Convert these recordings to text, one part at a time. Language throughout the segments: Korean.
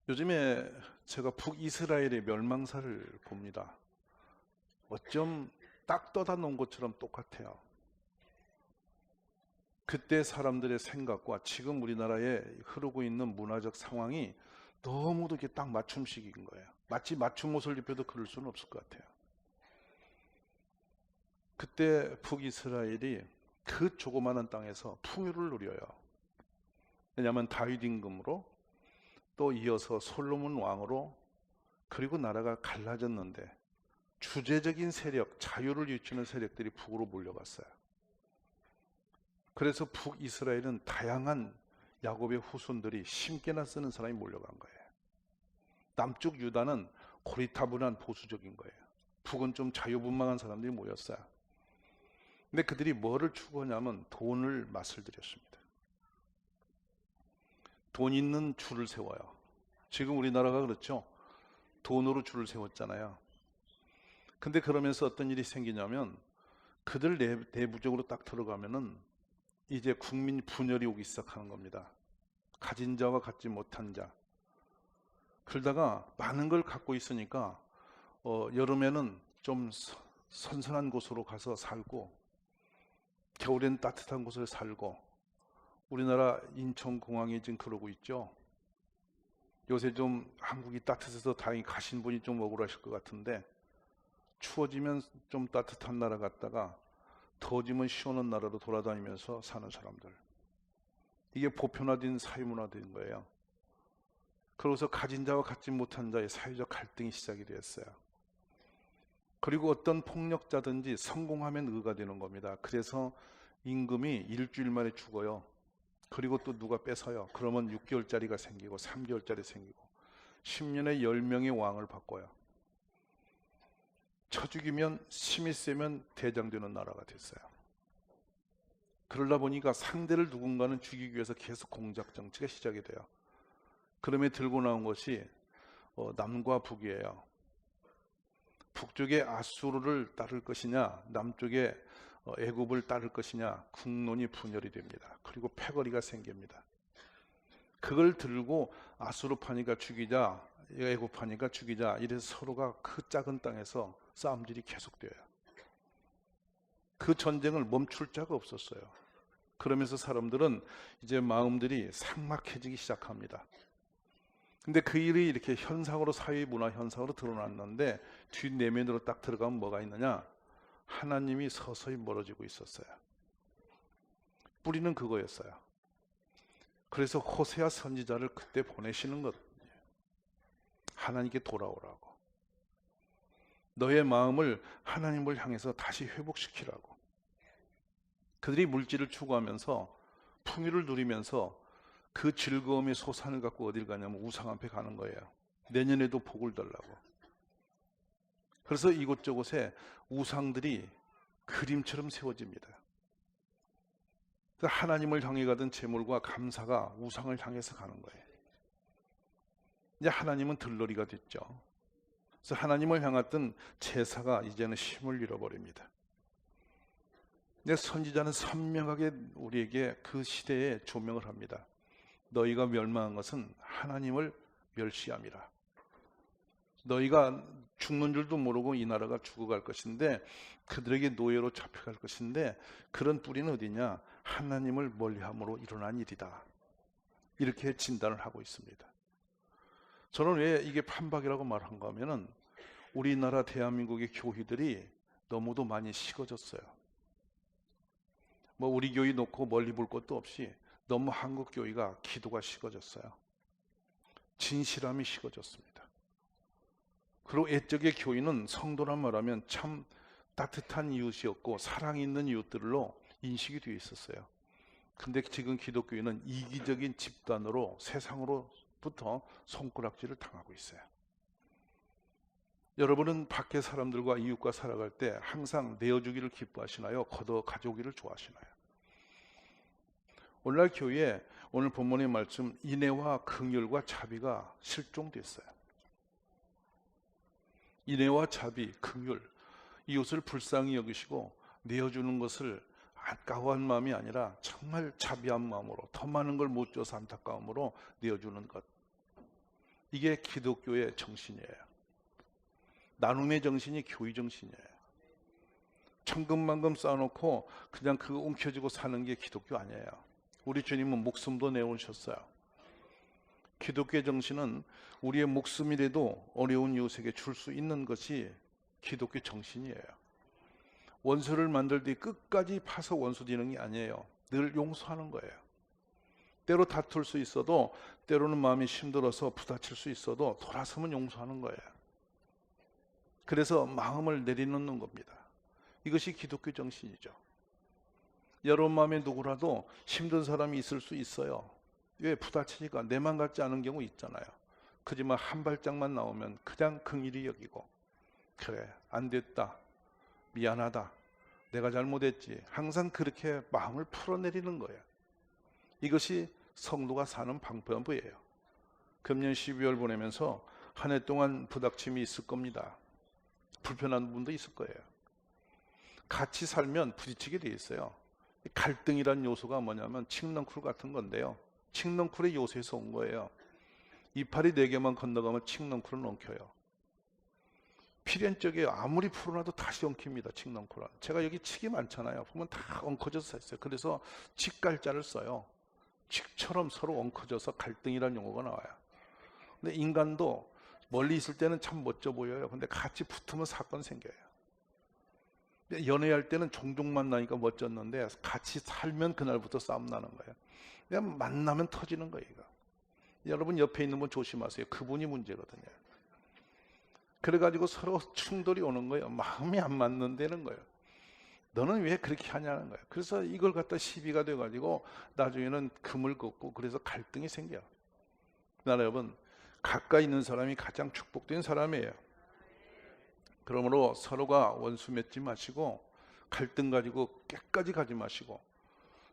요즘에 제가 북이스라엘의 멸망사를 봅니다. 어쩜 딱 떠다 놓은 것처럼 똑같아요. 그때 사람들의 생각과 지금 우리나라에 흐르고 있는 문화적 상황이 너무도 이게 딱 맞춤식인 거예요. 마치 맞춤 옷을 입혀도 그럴 수는 없을 것 같아요. 그때 북이스라엘이 그 조그마한 땅에서 풍요를 누려요. 왜냐하면 다윗 임금으로 또 이어서 솔로몬 왕으로 그리고 나라가 갈라졌는데 주제적인 세력, 자유를 유치하는 세력들이 북으로 몰려갔어요. 그래서 북이스라엘은 다양한 야곱의 후손들이 심게나 쓰는 사람이 몰려간 거예요. 남쪽 유다는 고리타분한 보수적인 거예요. 북은 좀 자유분방한 사람들이 모였어요. 근데 그들이 뭐를 추구하냐면 돈을 맛을 들였습니다. 돈 있는 줄을 세워요. 지금 우리나라가 그렇죠. 돈으로 줄을 세웠잖아요. 근데 그러면서 어떤 일이 생기냐면 그들 내부적으로 딱 들어가면은 이제 국민 분열이 오기 시작하는 겁니다. 가진 자와 갖지 못한 자. 그러다가 많은 걸 갖고 있으니까 여름에는 좀 선선한 곳으로 가서 살고 겨울엔 따뜻한 곳에 살고 우리나라 인천공항이 지금 그러고 있죠. 요새 좀 한국이 따뜻해서 다행히 가신 분이 좀 억울하실 것 같은데 추워지면 좀 따뜻한 나라 갔다가 더워지면 시원한 나라로 돌아다니면서 사는 사람들. 이게 보편화된 사회문화된 거예요. 그러고서 가진 자와 갖지 못한 자의 사회적 갈등이 시작이 되었어요. 그리고 어떤 폭력자든지 성공하면 의가 되는 겁니다. 그래서 임금이 일주일 만에 죽어요. 그리고 또 누가 뺏어요. 그러면 6개월짜리가 생기고 3개월짜리 생기고 10년에 10명의 왕을 바꿔요. 쳐 죽이면 힘이 세면 대장 되는 나라가 됐어요. 그러다 보니까 상대를 누군가는 죽이기 위해서 계속 공작 정치가 시작이 돼요. 그럼에 들고 나온 것이 남과 북이에요. 북쪽의 아수르를 따를 것이냐 남쪽의 애굽을 따를 것이냐 국론이 분열이 됩니다. 그리고 패거리가 생깁니다. 그걸 들고 아수르파니까 죽이자 애굽파니까 죽이자 이래서 서로가 그 작은 땅에서 싸움질이 계속돼요. 그 전쟁을 멈출 자가 없었어요. 그러면서 사람들은 이제 마음들이 삭막해지기 시작합니다. 근데 그 일이 이렇게 현상으로 사회 문화 현상으로 드러났는데 뒷내면으로 딱 들어가면 뭐가 있느냐? 하나님이 서서히 멀어지고 있었어요. 뿌리는 그거였어요. 그래서 호세아 선지자를 그때 보내시는 것, 하나님께 돌아오라고. 너의 마음을 하나님을 향해서 다시 회복시키라고. 그들이 물질을 추구하면서 풍요를 누리면서 그 즐거움의 소산을 갖고 어딜 가냐면 우상 앞에 가는 거예요. 내년에도 복을 달라고. 그래서 이곳저곳에 우상들이 그림처럼 세워집니다. 하나님을 향해 가던 제물과 감사가 우상을 향해서 가는 거예요. 이제 하나님은 들러리가 됐죠. 그래서 하나님을 향했던 제사가 이제는 힘을 잃어버립니다. 근데 선지자는 선명하게 우리에게 그 시대에 조명을 합니다. 너희가 멸망한 것은 하나님을 멸시함이라. 너희가 죽는 줄도 모르고 이 나라가 죽어갈 것인데 그들에게 노예로 잡혀갈 것인데 그런 뿌리는 어디냐? 하나님을 멀리함으로 일어난 일이다. 이렇게 진단을 하고 있습니다. 저는 왜 이게 판박이라고 말한가 하면은 우리나라 대한민국의 교회들이 너무도 많이 식어졌어요. 뭐 우리 교회 놓고 멀리 볼 것도 없이 너무 한국 교회가 기도가 식어졌어요. 진실함이 식어졌습니다. 그리고 옛적의 교회는 성도란 말하면 참 따뜻한 이웃이었고 사랑 있는 이웃들로 인식이 되어 있었어요. 근데 지금 기독교회는 이기적인 집단으로 세상으로부터 손가락질을 당하고 있어요. 여러분은 밖에 사람들과 이웃과 살아갈 때 항상 내어주기를 기뻐하시나요? 걷어 가져오기를 좋아하시나요? 오늘날 교회에 오늘 본문의 말씀 인애와 긍휼과 자비가 실종됐어요. 인애와 자비, 긍휼, 이웃을 불쌍히 여기시고 내어주는 것을 아까워한 마음이 아니라 정말 자비한 마음으로 더 많은 걸 못 줘서 안타까움으로 내어주는 것. 이게 기독교의 정신이에요. 나눔의 정신이 교회 정신이에요. 천금만금 쌓아놓고 그냥 그거 움켜쥐고 사는 게 기독교 아니에요. 우리 주님은 목숨도 내오셨어요. 기독교의 정신은 우리의 목숨이라도 어려운 이웃에게 줄 수 있는 것이 기독교 정신이에요. 원수를 만들 때 끝까지 파서 원수 되는 게 아니에요. 늘 용서하는 거예요. 때로 다툴 수 있어도, 때로는 마음이 힘들어서 부딪힐 수 있어도 돌아서면 용서하는 거예요. 그래서 마음을 내려놓는 겁니다. 이것이 기독교 정신이죠. 여러분 마음에 누구라도 힘든 사람이 있을 수 있어요. 왜? 부딪히니까 내만 같지 않은 경우 있잖아요. 그지만 한 발짝만 나오면 그냥 긍휼히 여기고, 그래 안 됐다, 미안하다, 내가 잘못했지, 항상 그렇게 마음을 풀어내리는 거예요. 이것이 성도가 사는 방법이에요. 금년 12월 보내면서 한 해 동안 부닥침이 있을 겁니다. 불편한 부분도 있을 거예요. 같이 살면 부딪히게 돼 있어요. 갈등이란 요소가 뭐냐면 칡넝쿨 같은 건데요. 칡넝쿨의 요소에서 온 거예요. 이파리 4개만 건너가면 칡넝쿨은 엉켜요. 필연적이에요. 아무리 풀어놔도 다시 엉킵니다. 칡넝쿨은. 제가 여기 칡이 많잖아요. 보면 다 엉켜져서 있어요. 그래서 칡갈자를 써요. 칡처럼 서로 엉켜져서 갈등이라는 용어가 나와요. 근데 인간도 멀리 있을 때는 참 멋져 보여요. 근데 같이 붙으면 사건 생겨요. 연애할 때는 종종 만나니까 멋졌는데 같이 살면 그날부터 싸움 나는 거예요. 그냥 만나면 터지는 거예요. 이거. 여러분 옆에 있는 분 조심하세요. 그분이 문제거든요. 그래가지고 서로 충돌이 오는 거예요. 마음이 안 맞는다는 거예요. 너는 왜 그렇게 하냐는 거예요. 그래서 이걸 갖다 시비가 돼가지고 나중에는 금을 긋고 그래서 갈등이 생겨요. 여러분, 가까이 있는 사람이 가장 축복된 사람이에요. 그러므로 서로가 원수 맺지 마시고 갈등 가지고 깨까지 가지 마시고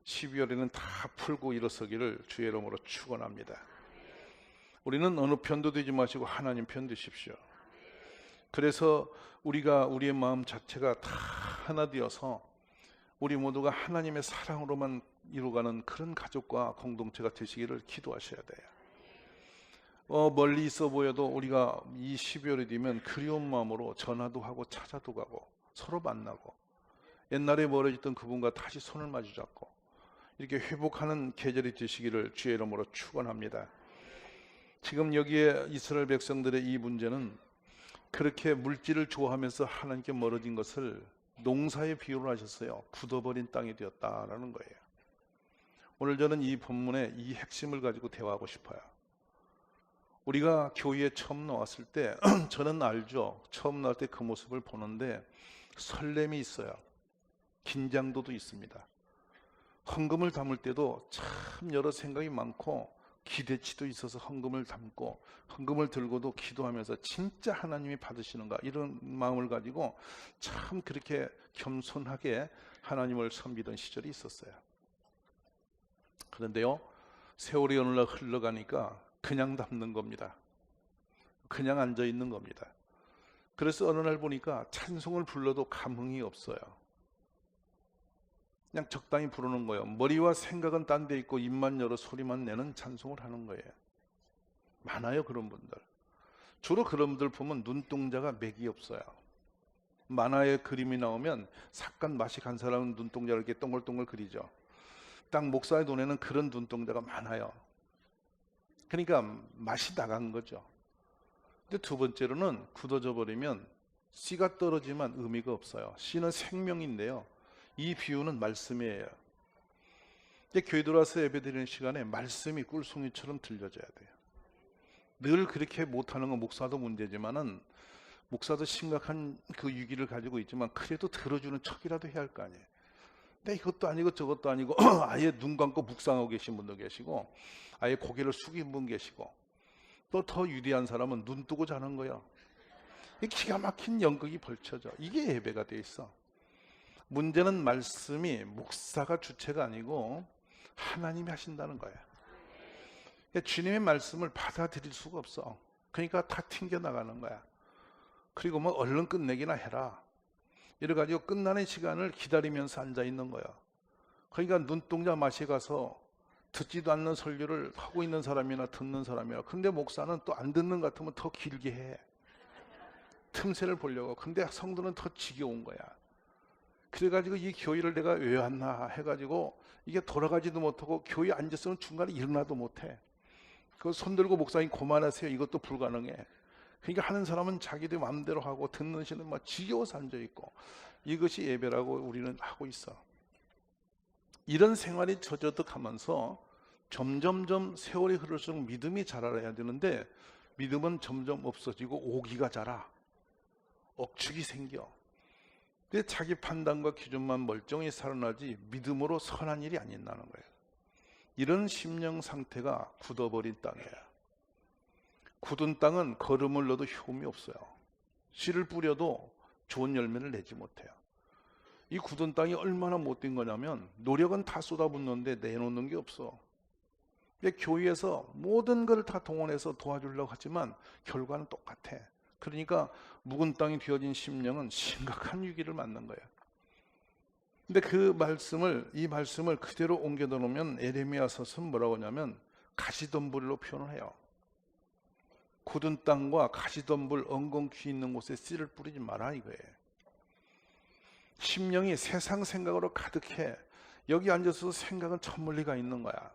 12월에는 다 풀고 일어서기를 주의 이름으로 축원합니다. 우리는 어느 편도 되지 마시고 하나님 편 되십시오. 그래서 우리가 우리의 마음 자체가 다 하나 되어서 우리 모두가 하나님의 사랑으로만 이루어가는 그런 가족과 공동체가 되시기를 기도하셔야 돼요. 멀리 있어 보여도 우리가 이 12월이 되면 그리운 마음으로 전화도 하고 찾아도 가고 서로 만나고 옛날에 멀어졌던 그분과 다시 손을 마주 잡고 이렇게 회복하는 계절이 되시기를 주의 이름으로 축원합니다. 지금 여기에 이스라엘 백성들의 이 문제는 그렇게 물질을 좋아하면서 하나님께 멀어진 것을 농사에 비유를 하셨어요. 굳어버린 땅이 되었다라는 거예요. 오늘 저는 이 본문의 이 핵심을 가지고 대화하고 싶어요. 우리가 교회에 처음 나왔을 때 저는 알죠. 처음 나올 때 그 모습을 보는데 설렘이 있어요. 긴장도도 있습니다. 헌금을 담을 때도 참 여러 생각이 많고 기대치도 있어서 헌금을 담고 헌금을 들고도 기도하면서 진짜 하나님이 받으시는가 이런 마음을 가지고 참 그렇게 겸손하게 하나님을 섬기던 시절이 있었어요. 그런데요, 세월이 어느날 흘러가니까 그냥 담는 겁니다. 그냥 앉아 있는 겁니다. 그래서 어느 날 보니까 찬송을 불러도 감흥이 없어요. 그냥 적당히 부르는 거예요. 머리와 생각은 딴 데 있고 입만 열어 소리만 내는 찬송을 하는 거예요. 많아요, 그런 분들. 주로 그런 분들 보면 눈동자가 맥이 없어요. 만화에 그림이 나오면 삭간 맛이 간 사람은 눈동자를 이렇게 동글동글 그리죠. 딱 목사의 눈에는 그런 눈동자가 많아요. 그러니까 맛이 나간 거죠. 근데 두 번째로는 굳어져 버리면 씨가 떨어지면 의미가 없어요. 씨는 생명인데요. 이 비유는 말씀이에요. 교회 들어와서 예배드리는 시간에 말씀이 꿀송이처럼 들려져야 돼요. 늘 그렇게 못하는 건 목사도 문제지만은 목사도 심각한 그 위기를 가지고 있지만 그래도 들어주는 척이라도 해야 할 거 아니에요. 근데 이것도 아니고 저것도 아니고 아예 눈 감고 묵상하고 계신 분도 계시고 아예 고개를 숙인 분 계시고 또 더 위대한 사람은 눈 뜨고 자는 거예요. 기가 막힌 연극이 벌쳐져. 이게 예배가 돼 있어. 문제는 말씀이 목사가 주체가 아니고 하나님이 하신다는 거예요. 주님의 말씀을 받아들일 수가 없어. 그러니까 다 튕겨나가는 거야. 그리고 뭐 얼른 끝내기나 해라. 이래가지고 끝나는 시간을 기다리면서 앉아있는 거야. 그러니까 눈동자 맛이 가서 듣지도 않는 설교를 하고 있는 사람이나 듣는 사람이나, 근데 목사는 또 안 듣는 것 같으면 더 길게 해. 틈새를 보려고. 근데 성도는 더 지겨운 거야. 그래가지고 이 교회를 내가 왜 왔나 해가지고 이게 돌아가지도 못하고 교회에 앉았으면 중간에 일어나도 못해. 그 손들고 목사님 그만하세요. 이것도 불가능해. 그러니까 하는 사람은 자기들 마음대로 하고 듣는 신은 막 지겨워서 앉아있고, 이것이 예배라고 우리는 하고 있어. 이런 생활이 저저득하면서 점점점 세월이 흐를수록 믿음이 자라야 되는데, 믿음은 점점 없어지고 오기가 자라. 억측이 생겨. 근데 자기 판단과 기준만 멀쩡히 살아나지 믿음으로 선한 일이 안 일어나는 거예요. 이런 심령 상태가 굳어버린 땅이에요. 굳은 땅은 거름을 넣어도 효험이 없어요. 씨를 뿌려도 좋은 열매를 내지 못해요. 이 굳은 땅이 얼마나 못된 거냐면, 노력은 다 쏟아붓는데 내놓는 게 없어. 교회에서 모든 걸 다 동원해서 도와주려고 하지만 결과는 똑같아. 그러니까 묵은 땅이 되어진 심령은 심각한 위기를 맞는 거예요. 근데 이 말씀을 그대로 옮겨다 놓으면 에레미야서는 뭐라고 하냐면 가시덤불로 표현을 해요. 굳은 땅과 가시덤불 엉겅퀴 있는 곳에 씨를 뿌리지 마라 이거예요. 심령이 세상 생각으로 가득해. 여기 앉아서 생각은 천멀리가 있는 거야.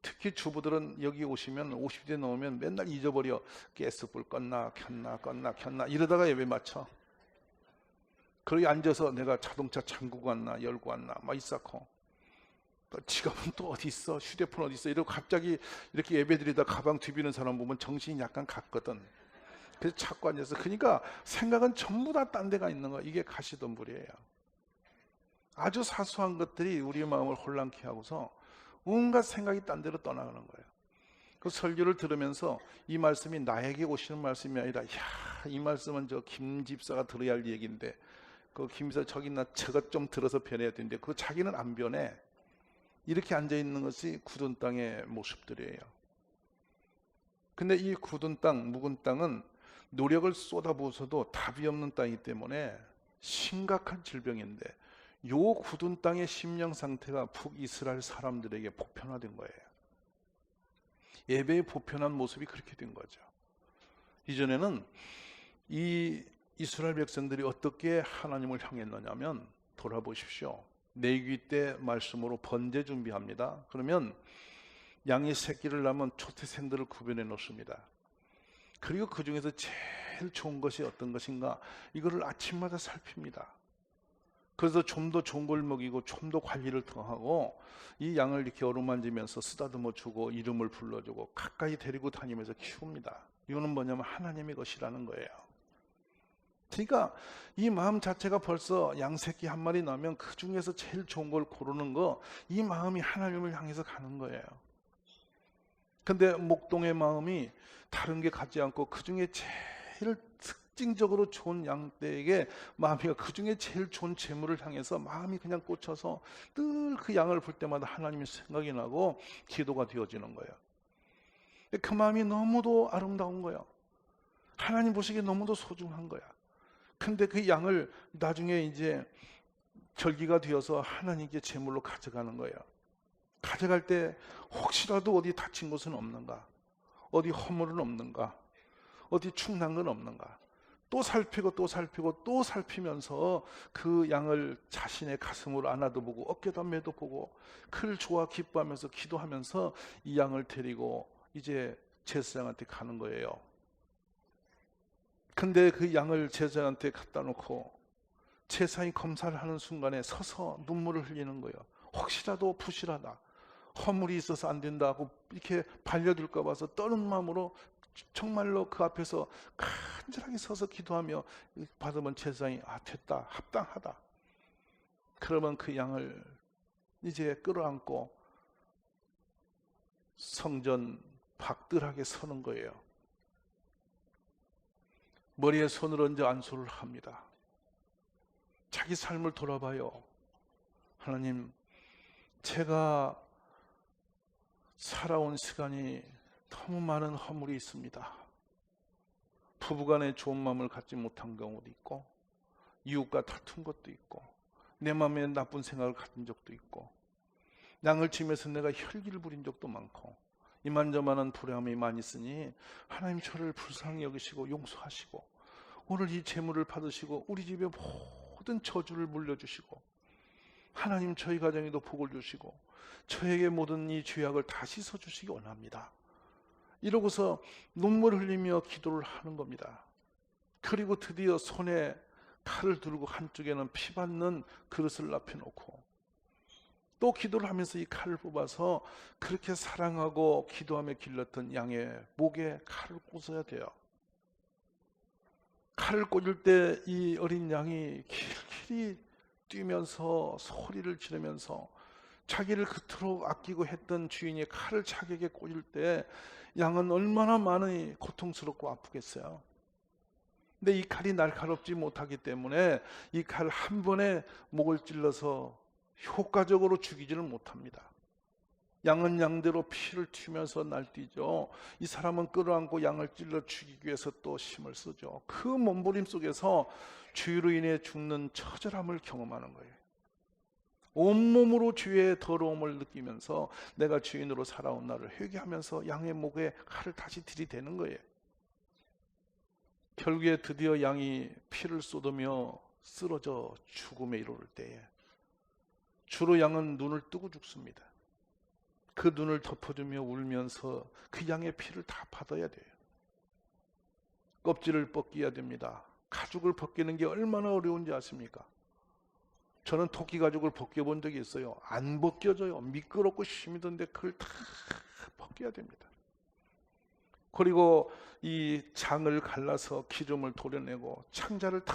특히 주부들은 여기 오시면 50대 넘으면 맨날 잊어버려. 가스불 껐나 켰나 이러다가 예배 맞춰. 그러기 앉아서 내가 자동차 잠그고 왔나 열고 왔나 막 있었고, 또 지갑은 또 어디 있어, 휴대폰 어디 있어, 이러고 갑자기 이렇게 예배드리다 가방 뒤비는 사람 보면 정신이 약간 갔거든. 그래서 찾고 앉아서, 그러니까 생각은 전부 다 딴 데가 있는 거야. 이게 가시덤불이에요. 아주 사소한 것들이 우리의 마음을 혼란케 하고서 온갖 생각이 딴 데로 떠나가는 거예요. 그 설교를 들으면서 이 말씀이 나에게 오시는 말씀이 아니라, 이 말씀은 저 김 집사가 들어야 할 얘기인데, 그 김 집사 저기 나 저것 좀 들어서 변해야 되는데 그 자기는 안 변해. 이렇게 앉아있는 것이 굳은 땅의 모습들이에요. 근데 이 굳은 땅, 묵은 땅은 노력을 쏟아부어서도 답이 없는 땅이기 때문에 심각한 질병인데, 요 굳은 땅의 심령 상태가 북이스라엘 사람들에게 보편화된 거예요. 예배의 보편한 모습이 그렇게 된 거죠. 이전에는 이 이스라엘 백성들이 어떻게 하나님을 향했느냐면, 돌아보십시오. 내귀 때 말씀으로 번제 준비합니다. 그러면 양이 새끼를 낳으면 초태생들을 구별해 놓습니다. 그리고 그 중에서 제일 좋은 것이 어떤 것인가, 이거를 아침마다 살핍니다. 그래서 좀 더 좋은 걸 먹이고 좀 더 관리를 더 하고, 이 양을 이렇게 어루만지면서 쓰다듬어 주고 이름을 불러주고 가까이 데리고 다니면서 키웁니다. 이거는 뭐냐면 하나님의 것이라는 거예요. 그러니까 이 마음 자체가 벌써 양새끼 한 마리 나면 그 중에서 제일 좋은 걸 고르는 거, 이 마음이 하나님을 향해서 가는 거예요. 근데 목동의 마음이 다른 게 가지 않고 그 중에 제일 특징적으로 좋은 양떼에게 마음이, 그 중에 제일 좋은 재물을 향해서 마음이 그냥 꽂혀서 늘 그 양을 볼 때마다 하나님의 생각이 나고 기도가 되어지는 거예요. 그 마음이 너무도 아름다운 거예요. 하나님 보시기에 너무도 소중한 거야. 근데 그 양을 나중에 이제 절기가 되어서 하나님께 제물로 가져가는 거예요. 가져갈 때 혹시라도 어디 다친 곳은 없는가, 어디 허물은 없는가, 어디 충난 건 없는가, 또 살피고 또 살피고 또 살피면서 그 양을 자신의 가슴으로 안아도 보고 어깨도 매도 보고 그를 좋아 기뻐하면서 기도하면서 이 양을 데리고 이제 제사장한테 가는 거예요. 근데 그 양을 제사장한테 갖다 놓고 제사장이 검사를 하는 순간에 서서 눈물을 흘리는 거예요. 혹시라도 부실하다, 허물이 있어서 안 된다고 이렇게 반려둘까 봐서 떠는 마음으로 정말로 그 앞에서 간절하게 서서 기도하며 받으면 제사장이 됐다, 합당하다. 그러면 그 양을 이제 끌어안고 성전 박들하게 서는 거예요. 머리에 손을 얹어 안수를 합니다. 자기 삶을 돌아봐요. 하나님, 제가 살아온 시간이 너무 많은 허물이 있습니다. 부부간에 좋은 마음을 갖지 못한 경우도 있고, 이웃과 다툰 것도 있고, 내 마음에 나쁜 생각을 가진 적도 있고, 양을 치면서 내가 혈기를 부린 적도 많고 이만저만한 불행함이 많이 있으니 하나님 저를 불쌍히 여기시고 용서하시고 오늘 이 재물을 받으시고 우리 집에 모든 저주를 물려주시고 하나님 저희 가정에도 복을 주시고 저에게 모든 이 죄악을 다 씻어주시기 원합니다. 이러고서 눈물을 흘리며 기도를 하는 겁니다. 그리고 드디어 손에 칼을 들고 한쪽에는 피 받는 그릇을 납혀놓고 또 기도를 하면서 이 칼을 뽑아서 그렇게 사랑하고 기도하며 길렀던 양의 목에 칼을 꽂아야 돼요. 칼을 꽂을 때 이 어린 양이 길길이 뛰면서 소리를 지르면서 자기를 그토록 아끼고 했던 주인이 칼을 자기에게 꽂을 때 양은 얼마나 많이 고통스럽고 아프겠어요. 근데 이 칼이 날카롭지 못하기 때문에 이 칼 한 번에 목을 찔러서 효과적으로 죽이지를 못합니다. 양은 양대로 피를 튀면서 날뛰죠. 이 사람은 끌어안고 양을 찔러 죽이기 위해서 또 힘을 쓰죠. 그 몸부림 속에서 죄로 인해 죽는 처절함을 경험하는 거예요. 온몸으로 죄의 더러움을 느끼면서 내가 죄인으로 살아온 나를 회개하면서 양의 목에 칼을 다시 들이대는 거예요. 결국에 드디어 양이 피를 쏟으며 쓰러져 죽음에 이르를 때에 주로 양은 눈을 뜨고 죽습니다. 그 눈을 덮어주며 울면서 그 양의 피를 다 받아야 돼요. 껍질을 벗겨야 됩니다. 가죽을 벗기는 게 얼마나 어려운지 아십니까? 저는 토끼 가죽을 벗겨본 적이 있어요. 안 벗겨져요. 미끄럽고 힘이 든데 그걸 다 벗겨야 됩니다. 그리고 이 장을 갈라서 기름을 도려내고 창자를 다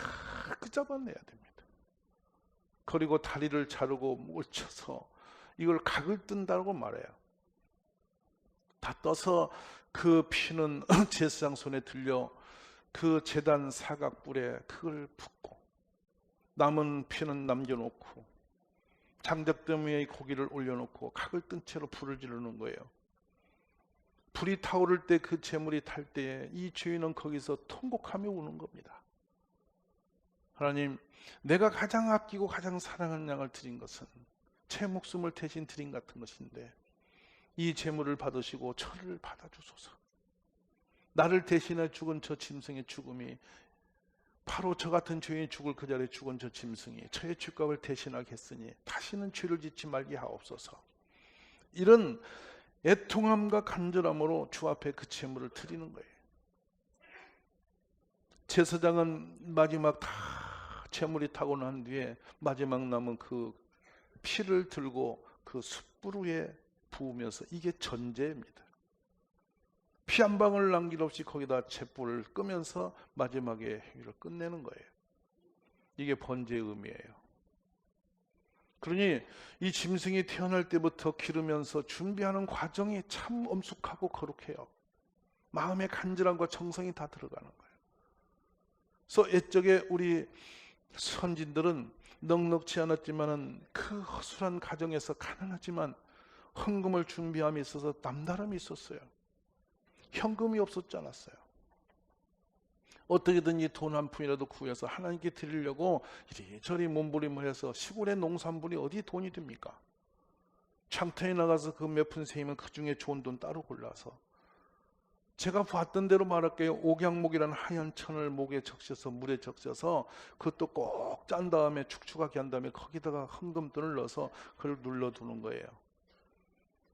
끄잡아내야 됩니다. 그리고 다리를 자르고 목을 쳐서 이걸 각을 뜬다고 말해요. 다 떠서 그 피는 제사장 손에 들려 그 제단 사각불에 그걸 붓고 남은 피는 남겨놓고 장작더미 위에 고기를 올려놓고 각을 뜬 채로 불을 지르는 거예요. 불이 타오를 때 그 재물이 탈 때에 이 죄인은 거기서 통곡하며 우는 겁니다. 하나님, 내가 가장 아끼고 가장 사랑하는 양을 드린 것은 제 목숨을 대신 드린 같은 것인데 이 재물을 받으시고 저를 받아주소서. 나를 대신해 죽은 저 짐승의 죽음이 바로 저 같은 죄인이 죽을 그 자리에 죽은 저 짐승이 저의 죄값을 대신하게 했으니 다시는 죄를 짓지 말게 하옵소서. 이런 애통함과 간절함으로 주 앞에 그 재물을 드리는 거예요. 제사장은 마지막 다 재물이 타고 난 뒤에 마지막 남은 그 피를 들고 그 숯불 위에 부으면서 이게 전제입니다. 피 한 방울 남길 없이 거기다 잿불을 끄면서 마지막에 행위를 끝내는 거예요. 이게 번제의 의미예요. 그러니 이 짐승이 태어날 때부터 기르면서 준비하는 과정이 참 엄숙하고 거룩해요. 마음의 간절함과 정성이 다 들어가는 거예요. 그래서 옛적에 우리 선진들은 넉넉지 않았지만은 그 허술한 가정에서 가난하지만 헌금을 준비함에 있어서 남다름이 있었어요. 현금이 없었지 않았어요. 어떻게든 이 돈 한 푼이라도 구해서 하나님께 드리려고 이리저리 몸부림을 해서 시골의 농산물이 어디 돈이 됩니까? 장터에 나가서 그 몇 푼 세이면 그 중에 좋은 돈 따로 골라서 제가 봤던 대로 말할게요. 옥양목이라는 하얀 천을 목에 적셔서 물에 적셔서 그것도 꼭 짠 다음에 축축하게 한 다음에 거기다가 헌금돈을 넣어서 그걸 눌러두는 거예요.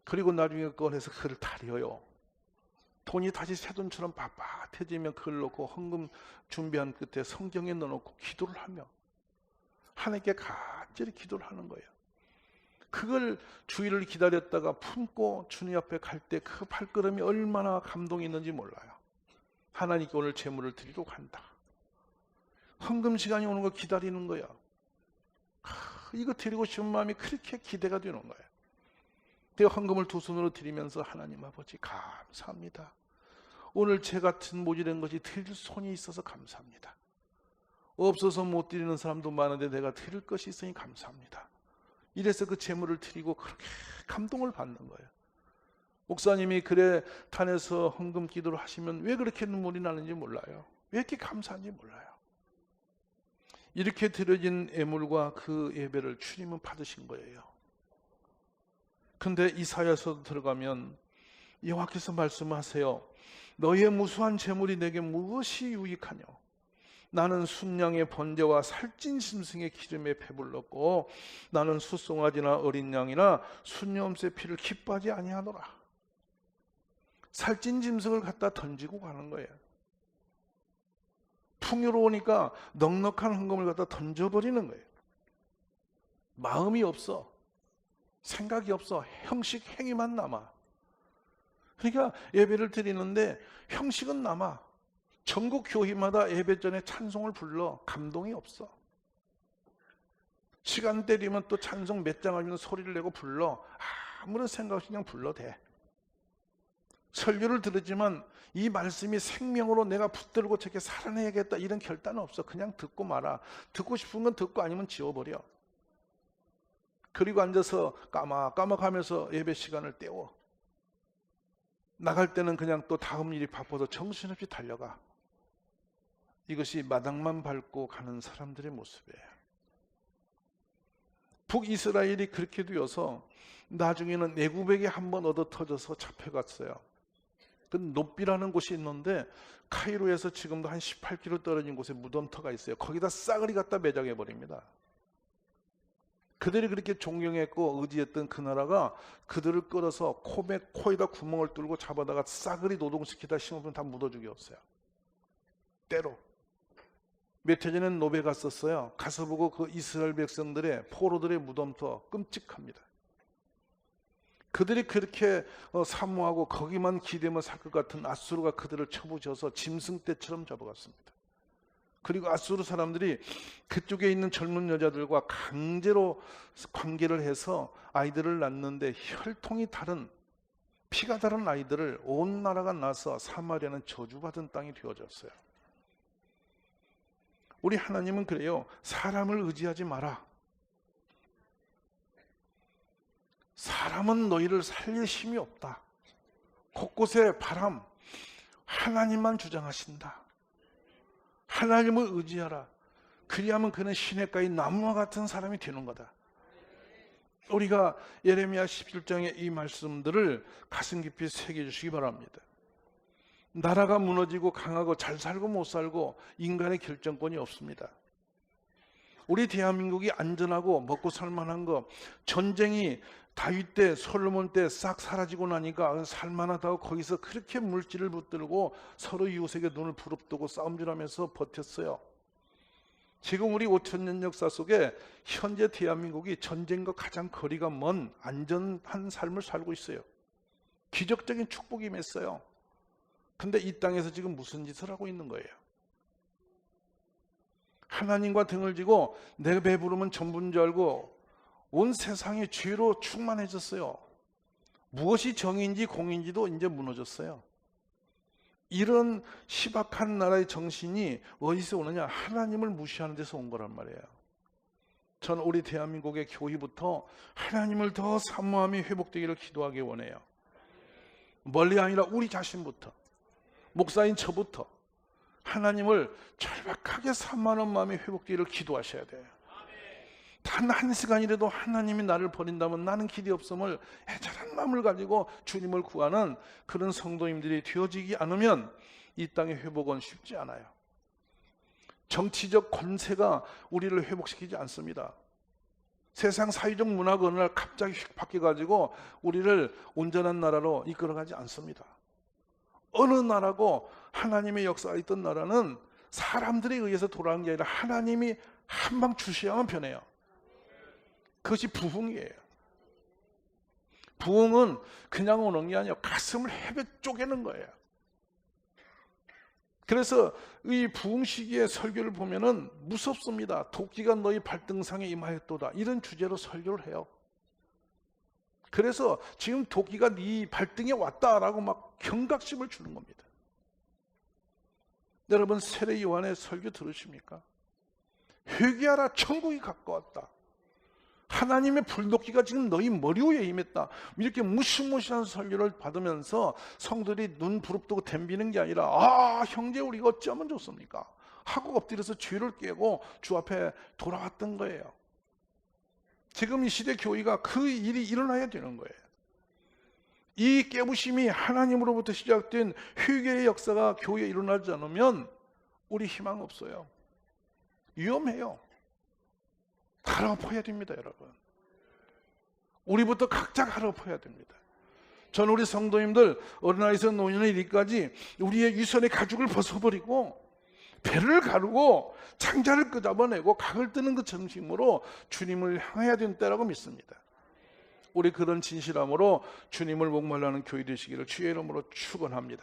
그리고 나중에 꺼내서 그걸 다려요. 돈이 다시 새돈처럼 빳빳해지면 그걸 넣고 헌금 준비한 끝에 성경에 넣어놓고 기도를 하며 하나님께 간절히 기도를 하는 거예요. 그걸 주일을 기다렸다가 품고 주님 앞에 갈 때 그 발걸음이 얼마나 감동이 있는지 몰라요. 하나님께 오늘 제물을 드리러 간다. 헌금 시간이 오는 거 기다리는 거야. 이거 드리고 싶은 마음이 그렇게 기대가 되는 거예요. 내가 헌금을 두 손으로 드리면서 하나님 아버지 감사합니다. 오늘 제 같은 모질한 것이 드릴 손이 있어서 감사합니다. 없어서 못 드리는 사람도 많은데 내가 드릴 것이 있으니 감사합니다. 이래서 그 제물을 드리고 그렇게 감동을 받는 거예요. 목사님이 글에 탄에서 헌금 기도를 하시면 왜 그렇게 눈물이 나는지 몰라요. 왜 이렇게 감사한지 몰라요. 이렇게 드려진 예물과 그 예배를 주님은 받으신 거예요. 근데 이사야서 들어가면 여호와께서 말씀하세요. 너의 무수한 재물이 내게 무엇이 유익하뇨? 나는 순양의 번제와 살찐 짐승의 기름에 배불렀고 나는 숫송아지나 어린 양이나 순염새 피를 기뻐하지 아니하노라. 살찐 짐승을 갖다 던지고 가는 거예요. 풍요로우니까 넉넉한 헌금을 갖다 던져버리는 거예요. 마음이 없어. 생각이 없어. 형식 행위만 남아. 그러니까 예배를 드리는데 형식은 남아. 전국 교회마다 예배 전에 찬송을 불러. 감동이 없어. 시간 때리면 또 찬송 몇 장 하면 소리를 내고 불러. 아무런 생각 없이 그냥 불러도 돼. 설교를 들었지만 이 말씀이 생명으로 내가 붙들고 저렇게 살아내야겠다 이런 결단은 없어. 그냥 듣고 말아. 듣고 싶은 건 듣고 아니면 지워버려. 그리고 앉아서 까막하면서 예배 시간을 때워. 나갈 때는 그냥 또 다음 일이 바빠서 정신없이 달려가. 이것이 마당만 밟고 가는 사람들의 모습이에요. 북이스라엘이 그렇게 되어서 나중에는 애굽에게 한번 얻어 터져서 잡혀갔어요. 그 높비라는 곳이 있는데 카이로에서 지금도 한 18km 떨어진 곳에 무덤터가 있어요. 거기다 싸그리 갖다 매장해 버립니다. 그들이 그렇게 존경했고 의지했던 그 나라가 그들을 끌어서 코에다 구멍을 뚫고 잡아다가 싸그리 노동시키다 심으면 다 묻어 죽였어요. 때로. 몇 해 전에 노베 갔었어요. 가서 보고 그 이스라엘 백성들의 포로들의 무덤터 끔찍합니다. 그들이 그렇게 사모하고 거기만 기대면 살 것 같은 아수르가 그들을 쳐부셔서 짐승떼처럼 잡아갔습니다. 그리고 아수르 사람들이 그쪽에 있는 젊은 여자들과 강제로 관계를 해서 아이들을 낳는데 혈통이 다른 피가 다른 아이들을 온 나라가 낳아서 사마리아는 저주받은 땅이 되어졌어요. 우리 하나님은 그래요. 사람을 의지하지 마라. 사람은 너희를 살릴 힘이 없다. 곳곳에 바람, 하나님만 주장하신다. 하나님을 의지하라. 그리하면 그는 시냇가의 나무와 같은 사람이 되는 거다. 우리가 예레미야 17장의 이 말씀들을 가슴 깊이 새겨주시기 바랍니다. 나라가 무너지고 강하고 잘 살고 못 살고 인간의 결정권이 없습니다. 우리 대한민국이 안전하고 먹고 살만한 거, 전쟁이 다윗 때 솔로몬 때 싹 사라지고 나니까 살만하다고 거기서 그렇게 물질을 붙들고 서로 이웃에게 눈을 부릅뜨고 싸움질하면서 버텼어요. 지금 우리 5,000년 역사 속에 현재 대한민국이 전쟁과 가장 거리가 먼 안전한 삶을 살고 있어요. 기적적인 축복이 임했어요. 근데 이 땅에서 지금 무슨 짓을 하고 있는 거예요? 하나님과 등을 지고 내가 배부르면 전부인 줄 알고 온 세상이 죄로 충만해졌어요. 무엇이 정의인지 공인지도 이제 무너졌어요. 이런 희박한 나라의 정신이 어디서 오느냐? 하나님을 무시하는 데서 온 거란 말이에요. 저는 우리 대한민국의 교회부터 하나님을 더 사모함이 회복되기를 기도하기 원해요. 멀리 아니라 우리 자신부터, 목사인 저부터 하나님을 절박하게 사모하는 마음이 회복되기를 기도하셔야 돼요. 단 한 시간이라도 하나님이 나를 버린다면 나는 길이 없음을 애절한 마음을 가지고 주님을 구하는 그런 성도님들이 되어지지 않으면 이 땅의 회복은 쉽지 않아요. 정치적 권세가 우리를 회복시키지 않습니다. 세상 사회적 문화가 어느 날 갑자기 휙 바뀌어가지고 우리를 온전한 나라로 이끌어가지 않습니다. 어느 나라고 하나님의 역사가 있던 나라는 사람들에 의해서 돌아가는 게 아니라 하나님이 한방 주셔야만 변해요. 그것이 부흥이에요. 부흥은 그냥 오는 게 아니라 가슴을 헤매 쪼개는 거예요. 그래서 이 부흥 시기의 설교를 보면은 무섭습니다. 도끼가 너희 발등상에 임하였도다. 이런 주제로 설교를 해요. 그래서 지금 도끼가 네 발등에 왔다라고 막 경각심을 주는 겁니다. 여러분 세례 요한의 설교 들으십니까? 회개하라, 천국이 가까웠다. 하나님의 불도끼가 지금 너희 머리 위에 임했다. 이렇게 무시무시한 설교를 받으면서 성들이 눈 부릅뜨고 덤비는 게 아니라 아 형제 우리가 어찌하면 좋습니까? 하고 엎드려서 죄를 깨고 주 앞에 돌아왔던 거예요. 지금 이 시대 교회가 그 일이 일어나야 되는 거예요. 이 깨부심이 하나님으로부터 시작된 회개의 역사가 교회에 일어나지 않으면 우리 희망 없어요. 위험해요. 갈아엎어야 됩니다, 여러분. 우리부터 각자 갈아엎어야 됩니다. 저는 우리 성도님들 어린아이에서 노년에 이르기까지 우리의 유선의 가죽을 벗어버리고 배를 가르고 창자를 끄잡아내고 각을 뜨는 그 정신으로 주님을 향해야 되는 때라고 믿습니다. 우리 그런 진실함으로 주님을 목말라는 교회 되시기를 주의 이름으로 축원합니다.